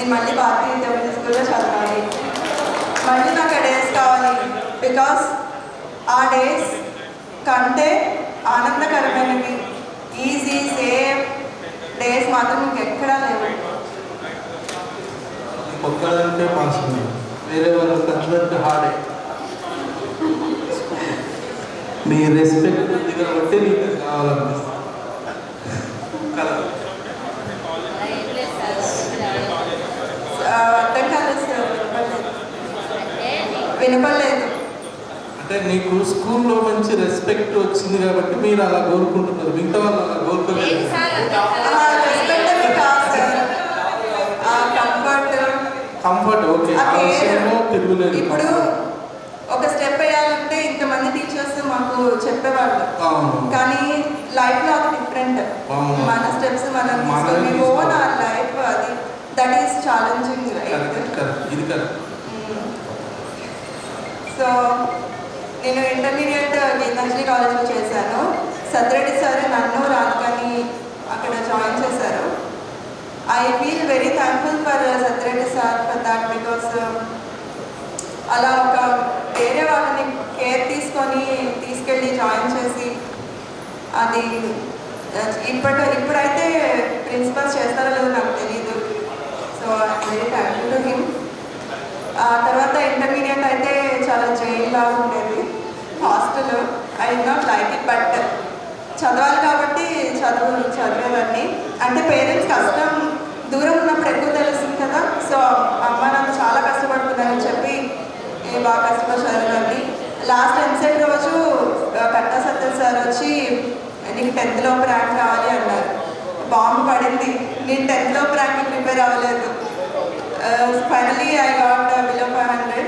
నేను మళ్ళీ భారతీయ తెలుగు స్కూల్లో చదవాలి, మళ్ళీ నాకు ఆ డేస్ కావాలి. బికాస్ ఆ డేస్ కంటే ఆనందకరమైనవి ఈజీ సేమ్ డేస్ మాత్రం మీకు ఎక్కడా లేవు. ఒక్కడంటే పాసింది, వేరే వాళ్ళకి అందరికీ హార్డే. నీ రెస్పెక్ట్ ఉంది కాబట్టి నీకు కావాలనిపిస్తుంది కదా. అర్థం కాలేదు సార్, వినపడలేదు. అంటే నీకు స్కూల్లో మంచి రెస్పెక్ట్ వచ్చింది కాబట్టి మీరు అలా కోరుకుంటున్నారు, మిగతా వాళ్ళు అలా కోరుకోలేదు. కంఫర్ట్ ఓకే, తిరుగులేదు. ఇప్పుడు ఒక స్టెప్ వేయాలంటే ఇంతమంది టీచర్స్ మాకు చెప్పేవాళ్ళు, కానీ లైఫ్ లో అది డిఫరెంట్. మన స్టెప్స్ మనం ఓన్ ఆర్ లైఫ్, అది దట్ ఈస్ ఛాలెంజింగ్. ఇది కదా. సో నేను ఇంటర్మీడియట్ గీతాంజలి కాలేజ్లో చేశాను. సత్యరెడ్డి సార్ నన్ను రాధికని అక్కడ జాయిన్ చేశారు. I feel very thankful for Satya Reddy sir for that. Because అలా ఒక వేరే వాళ్ళని కేర్ తీసుకెళ్ళి జాయిన్ చేసి అది ఇప్పుడైతే ప్రిన్సిపల్స్ చేస్తారో లేదో నాకు తెలీదు. So I very thankful to him. ఆ తర్వాత ఇంటర్మీడియట్ అయితే చాలా జైల్ లాగా ఉండేది, hostel. I did not like it, but చదవాలి కాబట్టి చదివేవాడిని. అంటే పేరెంట్స్ కష్టం దూరం ఉన్నప్పుడు ఎక్కువ తెలుస్తుంది కదా. సో అమ్మ నాకు చాలా కష్టపడుతుందని చెప్పి బాగా కష్టపడి చదివేవాడిని. లాస్ట్ ఎంసెట్ రోజు కట్టా సత్య సార్ వచ్చి నీకు 10th లోపు ర్యాంక్ కావాలి అన్నారు. బాంబు పడింది, నేను 10th లోపు ర్యాంక్ ప్రిపేర్ అవ్వలేదు. Finally I got below 500.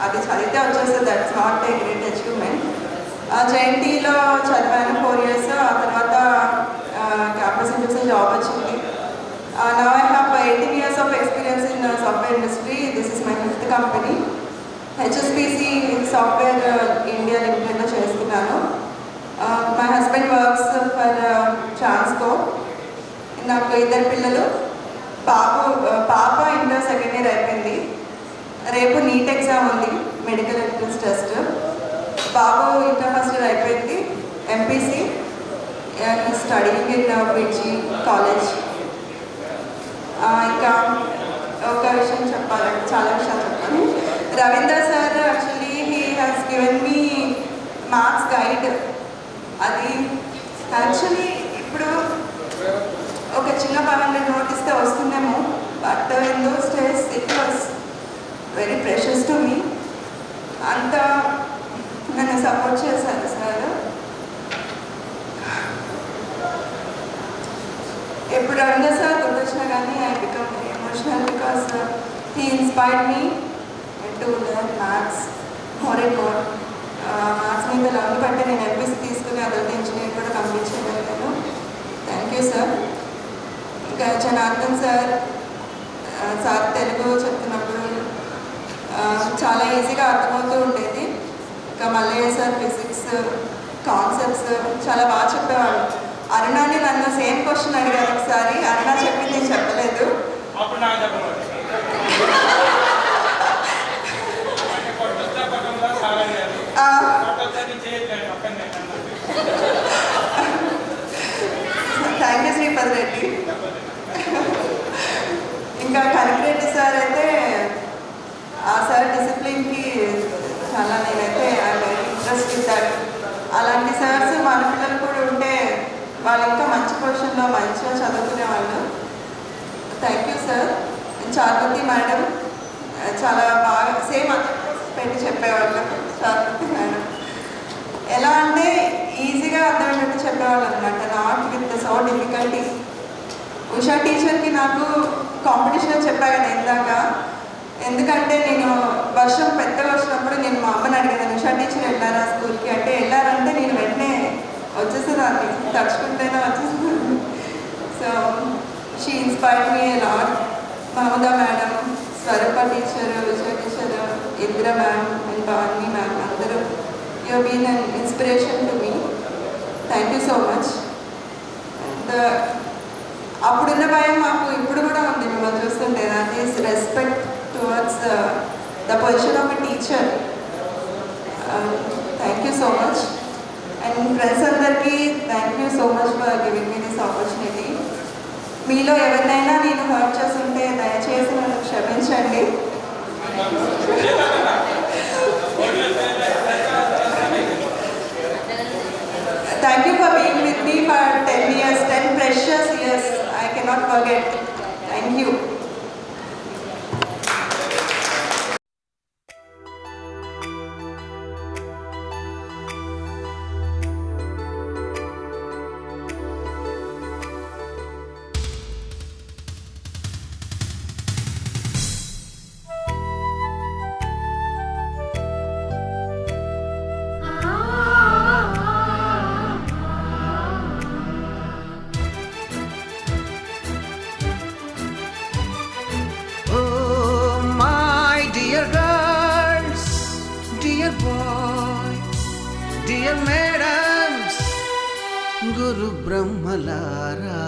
అది చదివితే వచ్చేస్తుంది, that's not a great achievement. జేఎన్టీలో చదివాను 4 years. ఆ తర్వాత క్యాంపస్ ఇంటర్వ్యూస్లో జాబ్ వచ్చింది. Now I have 18 years of experience in software industry. This is my 5th company. HSBC software India లిమిటెడ్లో చేస్తున్నాను. My husband works for Transco. నాకు 2 పిల్లలు. పాప ఇంటర్ 2nd year అయిపోయింది. రేపు నీట్ ఎగ్జామ్ ఉంది, మెడికల్ ఎంట్రన్స్ టెస్ట్. బాబు ఇంటర్ 1st year అయిపోయింది, MPC. Studying in bridge college. ఇంకా ఒక విషయం చెప్పాలంటే చాలా విషయాలు చెప్పాలి. Ravinder sir actually he has given me maths guide. అది యాక్చువల్లీ ఇప్పుడు ఒక చిన్న 500 నోట్ ఇస్తే వస్తుందేమో, but in those days it was very precious to me. అంతా నన్ను సపోర్ట్ చేశారు సార్. ఎప్పుడు రవీందర్ సార్ గుర్తొచ్చినా కానీ I become very emotional because he inspired me to learn maths more and more. Maths మీద లవ్ బట్టే నేను ఎంపీసీ తీసుకుని అదొక ఇంజనీర్ కూడా కంప్లీట్ చేయగలిగాను. Thank you sir. ఇంకా జనార్దన్ సార్ తెలుగు చెప్తున్నప్పుడు చాలా ఈజీగా అర్థమవుతూ ఉండేది. ఇంకా మల్లయ్య సార్ ఫిజిక్స్ కాన్సెప్ట్స్ చాలా బాగా చెప్పేవాడు. అరుణాని నన్ను సేమ్ క్వశ్చన్ అడిగారు ఒకసారి, అరుణ చెప్పింది నేను చెప్పలేదు. Thank you Sripad Reddy. ఇంకా కనకరెడ్డి సార్ అయితే ఆ సార్ డిసిప్లిన్కి చాలా నేనైతే ఇంట్రెస్ట్ ఇస్తాడు. అలాంటి సార్స్ మన పిల్లలు కూడా ఉంటే వాళ్ళు ఇంకా మంచి పొజిషన్లో మంచిగా చదువుకునేవాళ్ళు. Thank you sir. Charvathi madam చాలా బాగా సేమ్ పెట్టి చెప్పేవాళ్ళు. చార్వతి మేడం ఎలా అంటే ఈజీగా అర్థమయ్యేట్టు చెప్పేవాళ్ళు అనమాట, not with so difficulty. Usha టీచర్కి నాకు కాంపిటీషన్ చెప్పా కదా ఇందాక. ఎందుకంటే నేను పెద్దగా వచ్చినప్పుడు నేను మా అమ్మని అడిగాను, ఉషా టీచర్ వెళ్ళారా స్కూల్కి అంటే, వెళ్ళారంటే నేను వెంటనే వచ్చేసేదాన్ని, తడుచుకుంటేనే వచ్చేసేదాన్ని. So she inspired me lot. Mahmooda madam, Swaroopa teacher, Vijaya teacher, Indira ma'am and Bhavani ma'am అందరూ you have been an inspiration to me. Thank you so much. And అప్పుడున్న భయం మాకు ఇప్పుడు కూడా ఉంది. మిమ్మల్ని చూస్తుంటే that is respect towards the position of a teacher. Thank you so much. And friends అందరికీ thank you so much for giving me this opportunity. మీలో ఎవరినైనా నేను హర్ట్ చేస్తుంటే దయచేసి నన్ను క్షమించండి. Thank you for being with me for 10 years, 10 precious years. I cannot forget. Thank you. Dear madams, గురు బ్రహ్మలారా,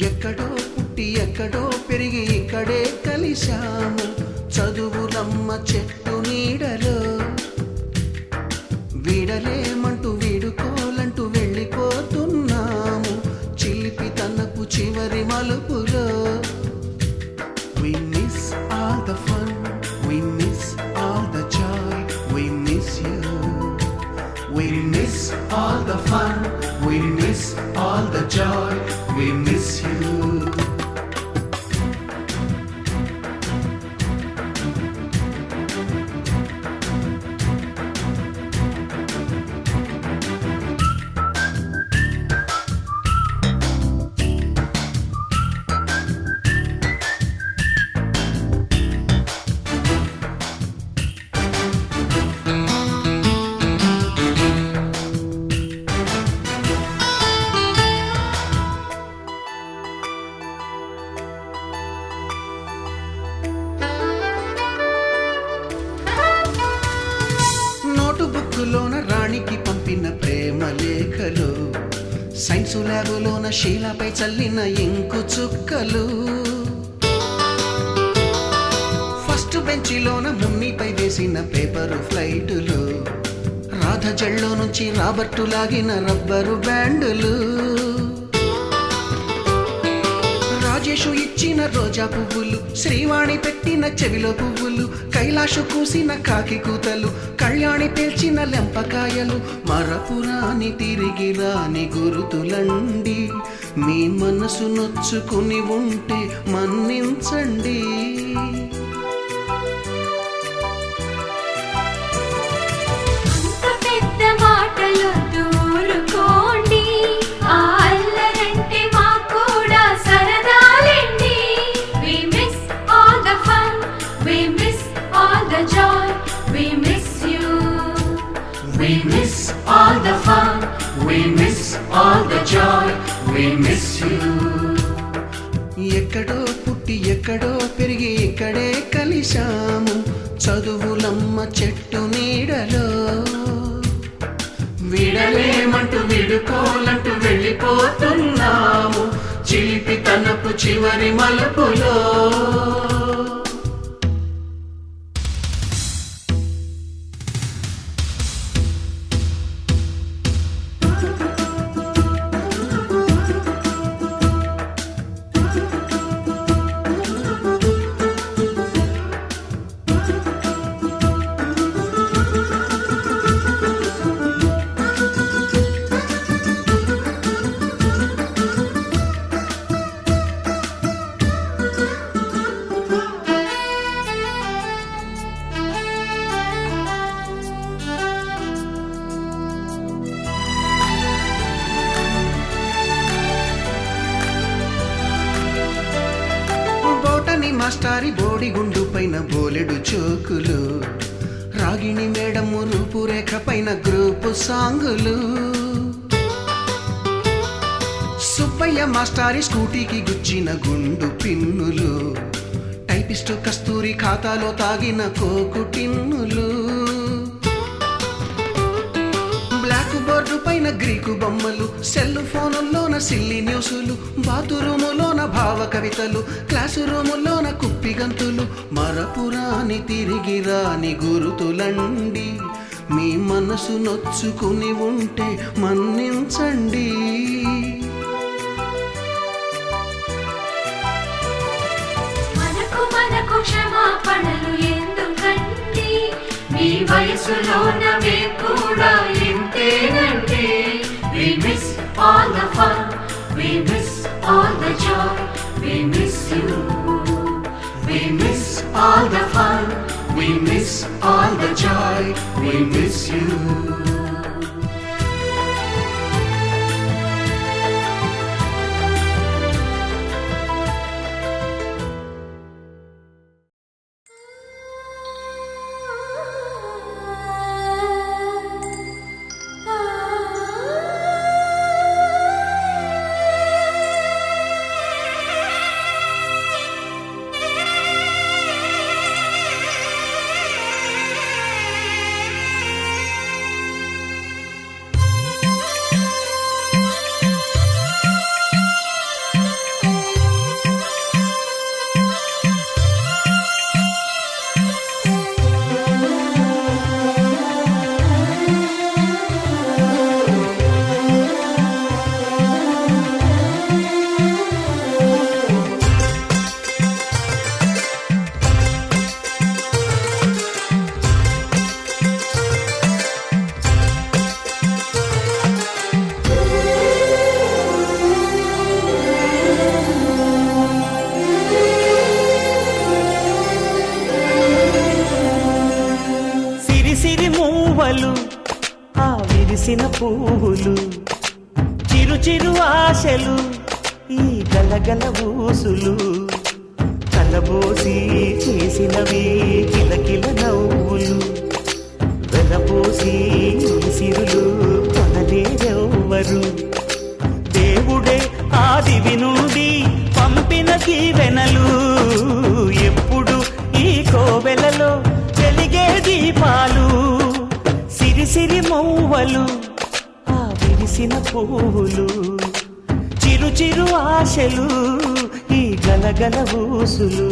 ఎక్కడో పుట్టి ఎక్కడో పెరిగి ఇక్కడే కలిశాము చదువులమ్మ చెట్టు నీడలో. వీడలేమంటూ వీడుకోలంటూ వెళ్ళిపోతున్నాము చిలిపి తనపు చివరి మలుపులో. We miss all the fun, we miss all the joy, we miss you. We miss all the fun, we miss all the joy, we miss you. బుక్కులోన రాణికి పంపిన ప్రేమ లేఖలు, సైన్సు ల్యాబులోన శీలపై చల్లిన ఇంకు చుక్కలు, ఫస్ట్ బెంచిలోన మున్నిపై వేసిన పేపరు ఫ్లైటులు, రాధ జల్లో నుంచి రాబర్టు లాగిన rubber బ్యాండులు, Rajesh ఇచ్చిన రోజా పువ్వులు, శ్రీవాణి పెట్టిన చెవిలో పువ్వులు, కైలాషు కూసిన కాకి కూతలు, కళ్యాణి పేల్చిన లెంపకాయలు, మరపురాని తిరిగి రాని గురుతులండి. మీ మనసు నొచ్చుకుని ఉంటే మన్నించండి. We miss all the fun, we miss all the joy, we miss you. ఎక్కడో పుట్టి ఎక్కడో పెరిగి ఇక్కడే కలిశాము చదువులమ్మ చెట్టు నీడలో. వీడలేమంటూ వీడుకోలంటూ వెళ్ళిపోతున్నాము చిలిపి తనపు చివరి మలుపులో. మాస్టారి బోడిగుండు పైన బోలెడు చోకులు, రాగిణి మేడము రూపురేఖ పైన గ్రూపు సాంగులు, సుబ్బయ్య మాస్టారి స్కూటీకి గుచ్చిన గుండు పిన్నులు, టైపిస్టు కస్తూరి ఖాతాలో తాగిన కోకు టిన్నులు, బ్లాక్ బోర్డు పైన గ్రీకు బొమ్మలు, సెల్ ఫోనుల్లోన సిల్లి న్యూసులు, బాతురూములోన భావ కవితలు, క్లాసు రూముల్లోన కుప్పిగంతులు, మరపురాని తిరిగి రాని గురుతులండి. మీ మనసు నొచ్చుకుని ఉంటే మన్నించండి. మనకు క్షమాపణలు ఎందుకండి, మీ వయసులోన మేము కూడా ఇంతేనండి. We miss all the fun, we miss all the joy, we miss you. We miss all the fun, we miss all the joy, we miss you. ఆ విరిసిన పువ్వులు, చిరు చిరు ఆశలు, ఈ గలగల ఊసులు, కలబోసి చేసినవి కిలకిల నవ్వులు, వెలపోసి సిరులు కొనలేరెవ్వరు. దేవుడే ఆదివి నుండి పంపిన దీవెనలు, ఎప్పుడు ఈ కోవెలలో వెలిగే దీపాలు. సిరి మౌవలు, ఆ విరిసిన పువ్వులు, చిరు చిరు ఆశలు, ఈ గలగల ఊసులు.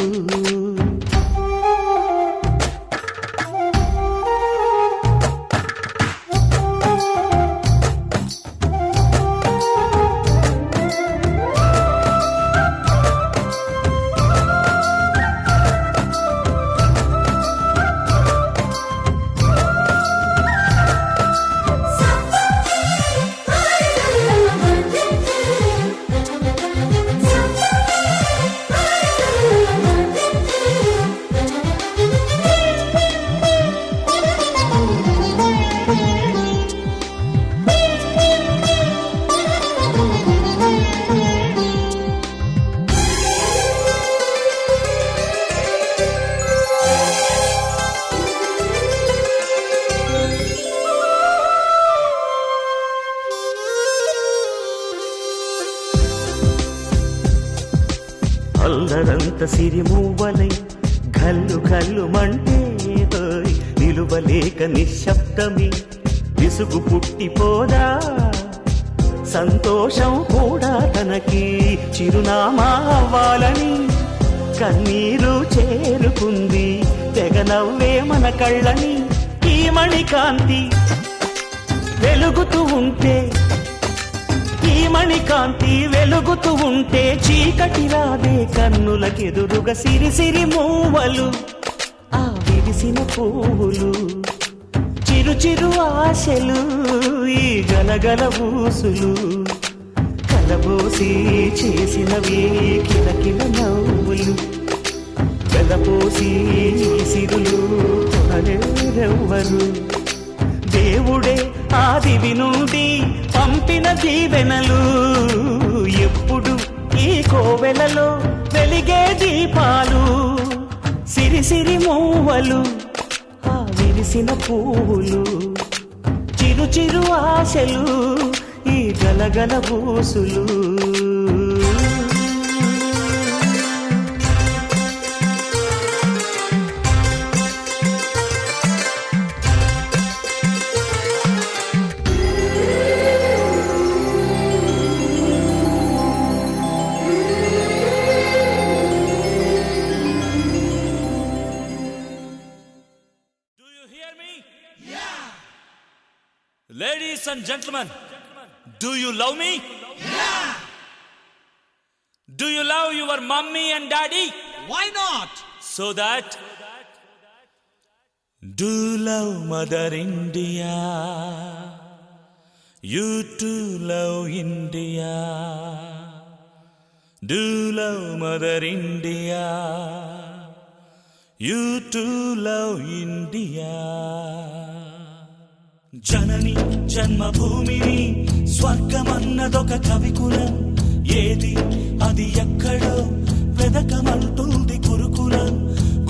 అల్లరంత సిరిమూవలై గల్లు గల్లు మంటే నిలువలేక నిశ్శబ్దమి విసుగు పుట్టిపోదా. సంతోషం కూడా తనకి చిరునామా అవ్వాలని కన్నీరు చేరుకుంది, తెగ నవ్వే మన కళ్ళని. ఈ మణికాంతి వెలుగుతూ ఉంటే, ఈ మణికాంతి వెలుగుతూ ఉంటే చీకటి రాదే కన్నులకెదురుగా. సిరి సిరి మూవలు, ఆ విరిసిన పువ్వులు, చిరు చిరు ఆశలు, ఈ గలగల ఊసులు, కలబోసి చేసినవి కిలకిల నవ్వులు, వెలపోసి సిరులు కొనలేరెవ్వరు. దేవుడే ఆదివి నుండి పంపిన దీవెనలు, ఎప్పుడు ఈ కోవెలలో వెలిగే దీపాలు. సిరి సిరి మూవలు, ఆ విరిసిన పువ్వులు, చిరు చిరు ఆశలు, ఈ గలగల ఊసులు. and gentlemen, do you love me? Yeah! Do you love your mommy and daddy? Why not? So that do love Mother India. You too love India. Do love Mother India. You too love India. జనని జన్మభూమిని స్వర్గమన్నదొక కవికులం. ఏది అది ఎక్కడో వెదకమంటుంది గురుకులం.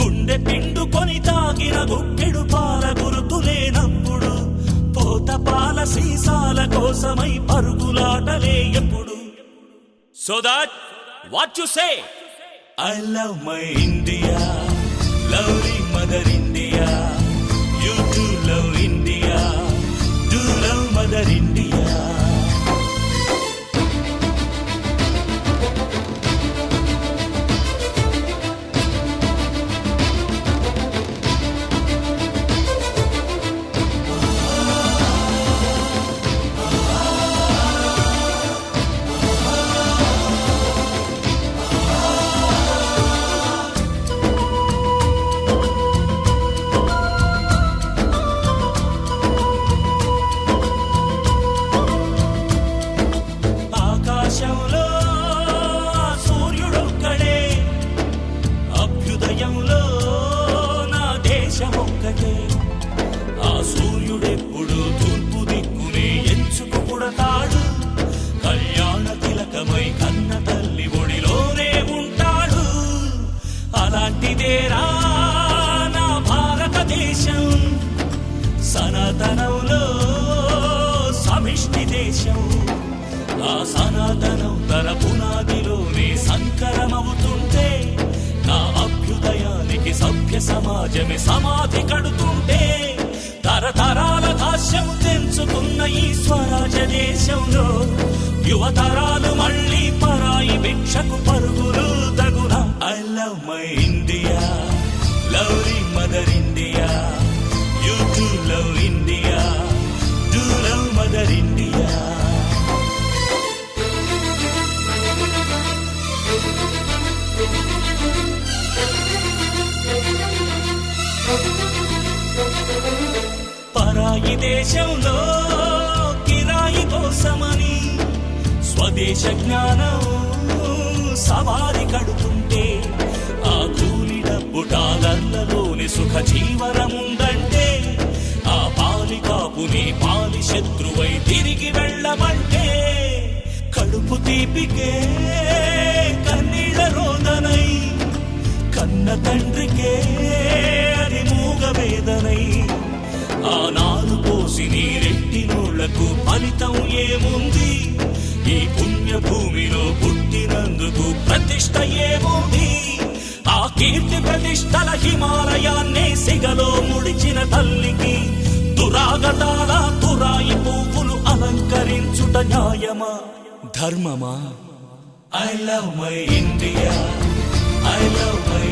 గుండె పిండుకొని తాగిన గుక్కెడు పాల గురుతులేనప్పుడు పోత పాల సీసాల కోసమై పరుగులాటలే ఎప్పుడు. So that what you say? I love my India, lovely mother India. You too love India, do love mother India. ఆకాశంలో సూర్యుడొక్కడే, అభ్యుదయంలో నా దేశమొక్కటే. ఆ సూర్యుడెప్పుడు తూర్పు దిక్కునే ఎంచుకు పుడతాడు. కళ్యాణ తిలకమై కన్న తల్లి ఒడిలోనే ఉంటాడు. అలాంటిదేరా నా భారతదేశం, సనాతనంలో సమిష్టి దేశం. ఆ సనాతనం తర పునాదిలోనే సంకరమవుతుంటే, నా అభ్యుదయానికి సభ్య సమాజమే సమాధి కడుతుంటే, తరతరాల దాస్యం తెంచుకున్న ఈ స్వరాజ్య దేశంలో యువతరాలు మళ్ళీ పరాయి భిక్షకు పరుగులు తగున. I love my India, lovely mother India. You too love India, do love mother India. పరాయి దేశంలో కిరాయి కోసమని స్వదేశ జ్ఞానం సవారి కడుతుంటే, ఆ కూలి డబ్బు డాలర్లలోని సుఖ జీవనముందంటే, ఆ పాలి కాపుని పాలి శత్రువై తిరిగి వెళ్ళమంటే, కడుపు తీపికే కన్నీళ్ళ రోదనై, కన్న తండ్రికే అది మూగ వేదనై. ఆ నాలు పోసి నీరెట్టినోళ్లకు ఫలితం ఏముంది? ఈ పుణ్యభూమిలో పుట్టినందుకు ప్రతిష్ట ఏముంది? ఆ కీర్తి ప్రతిష్టల హిమాలయాన్నే సిగలో ముడిచిన తల్లికి దురాగతాల తురాయి పువ్వులు అలంకరించుట న్యాయమా, ధర్మమా? I love my India, I love my